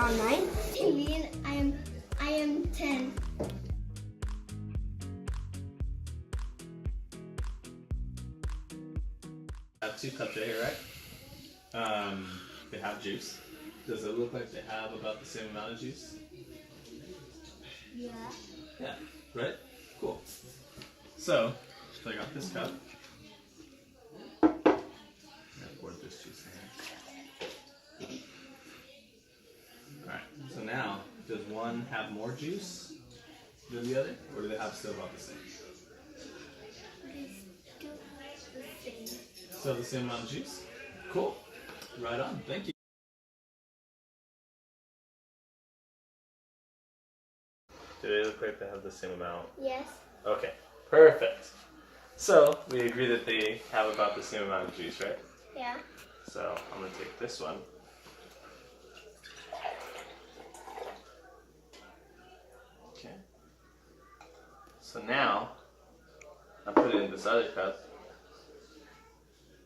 on 9. Me and I am 10. I have 2 cups right here, right? They have juice. Does it look like they have about the same amount of juice? Yeah. Yeah, right? Cool. So I got this cup. I'm gonna pour this juice in here. Alright, so now, does one have more juice than the other? Or do they have still about the same? Still the same amount of juice? Cool. Right on. Thank you. Do they look like they have the same amount? Yes. Okay, perfect. So, we agree that they have about the same amount of juice, right? Yeah. So, I'm going to take this one. Okay. So now, I put it in this other cup.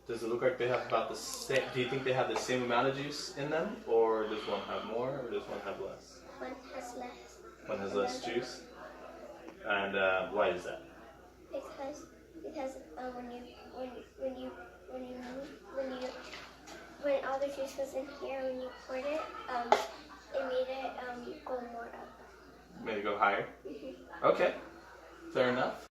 Does it look like they have about the same? Do you think they have the same amount of juice in them? Or does one have more, or does one have less? One has less. One has less juice? And why is that? Because when all the juice was in here, when you poured it, it made it go more up. Made it go higher? Mm-hmm. Okay, fair enough.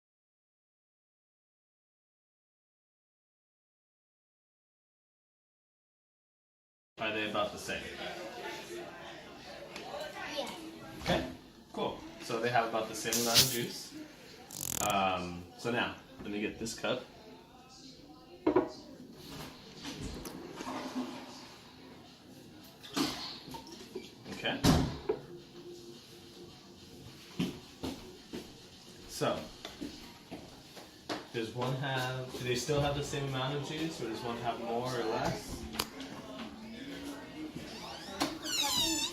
Are they about the same? Yeah. Okay, cool. So they have about the same amount of juice. So now, let me get this cup. Okay. So, do they still have the same amount of juice, or does one have more or less?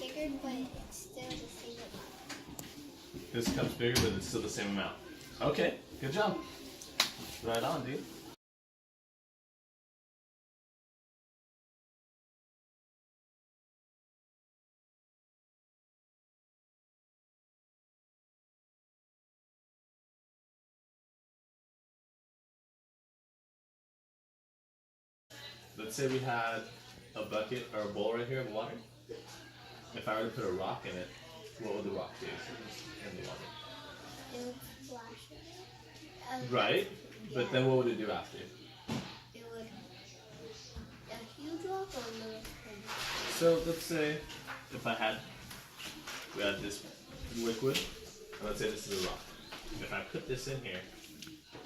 Bigger, but it's still the same amount. This cup's bigger, but it's still the same amount. Okay, good job. Right on, dude. Let's say we had a bucket or a bowl right here of water. If I were to put a rock in it, what would the rock do in the water? It would splash. Right? But then what would it do after? It would a huge rock or a little tiny? So let's say if we had this liquid, and let's say this is a rock. If I put this in here,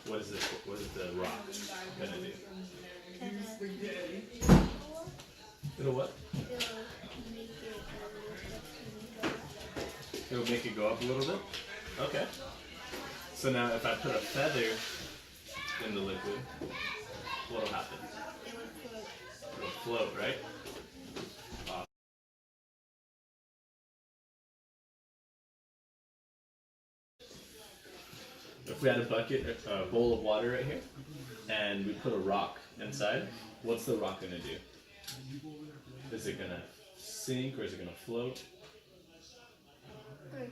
what is the rock gonna do? It'll what? It'll make it go up a little bit? Okay. So now if I put a feather in the liquid, what'll happen? It would float. It'll float, right? If we had a bowl of water right here, and we put a rock inside, what's the rock gonna do? Is it gonna sink or is it gonna float?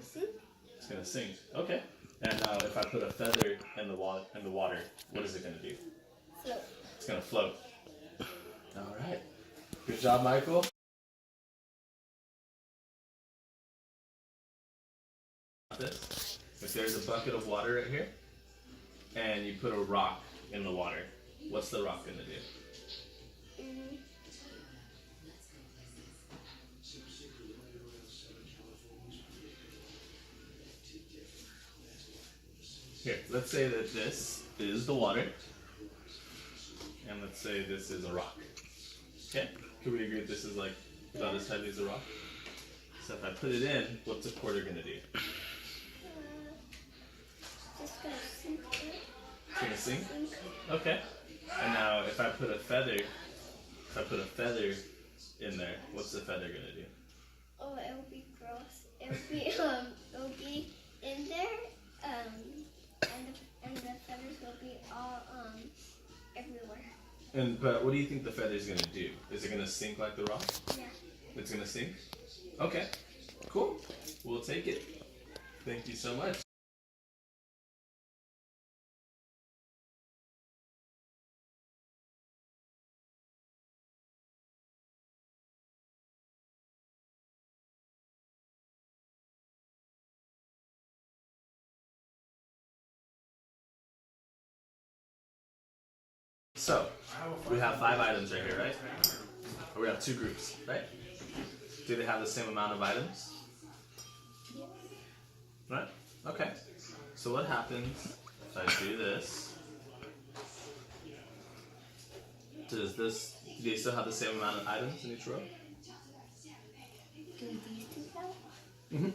Sink. It's gonna sink. Okay. And now if I put a feather in the water, what is it gonna do? Float. It's gonna float. All right. Good job, Michael. This. If there's a bucket of water right here, and you put a rock in the water, what's the rock gonna do? Here, let's say that this is the water, and let's say this is a rock. Okay? Can we agree that this is like about as heavy as a rock? So if I put it in, what's a quarter gonna do? Just gonna sink it. It's gonna sink? Okay. And now if I put a feather in there, what's the feather gonna do? Oh, it will be gross. It will be in there, and the feathers will be all everywhere. But what do you think the feather's gonna do? Is it gonna sink like the rock? Yeah. It's gonna sink? Okay. Cool. We'll take it. Thank you so much. So, we have 5 items right here, right? Or we have 2 groups, right? Do they have the same amount of items? Right? Okay. So what happens if I do this? Do they still have the same amount of items in each row? Do these two count? Mm-hmm.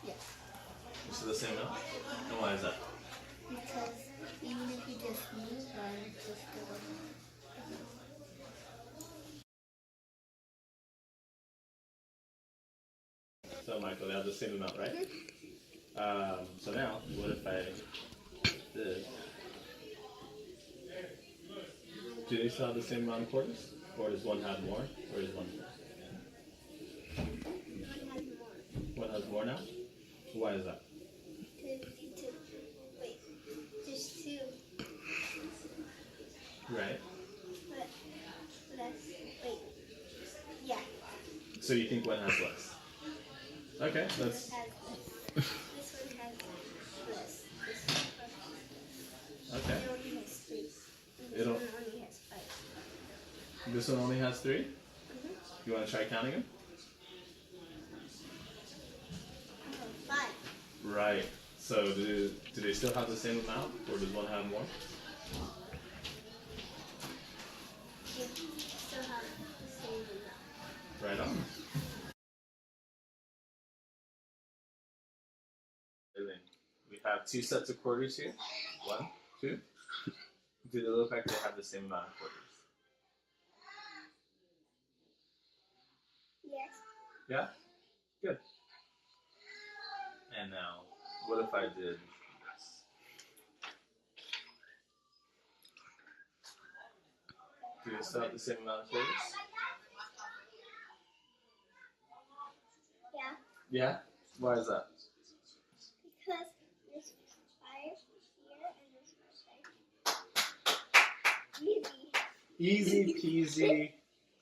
Yes. So the same amount? And why is that? Because even if you just move one, it's just the one. So Michael, they have the same amount, right? So now, what if I did? Do they still have the same amount of quarters? Or does one have more? Or does one less? One has more. One has more now? Why is that? Wait, there's 2. Right. But less. Wait. Yeah. So you think one has less? Okay, that's This one has less. This one has less. okay. It only has 3. It This don't- one only has 5. This one only has 3? You want to try counting them? Oh, 5. Right. So do they still have the same amount, or does one have more? They still have the same amount. Right on. We have 2 sets of quarters here. 1, 2. Do they look like they have the same amount of quarters? Yes. Yeah? Good. And now, what if I did this? Do they still have the same amount of quarters? Yeah. Yeah? Why is that? Because there's 5 here and there's 5 right. Easy. Easy peasy.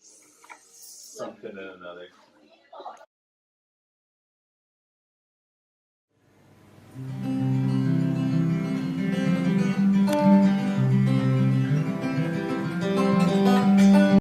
Something and another.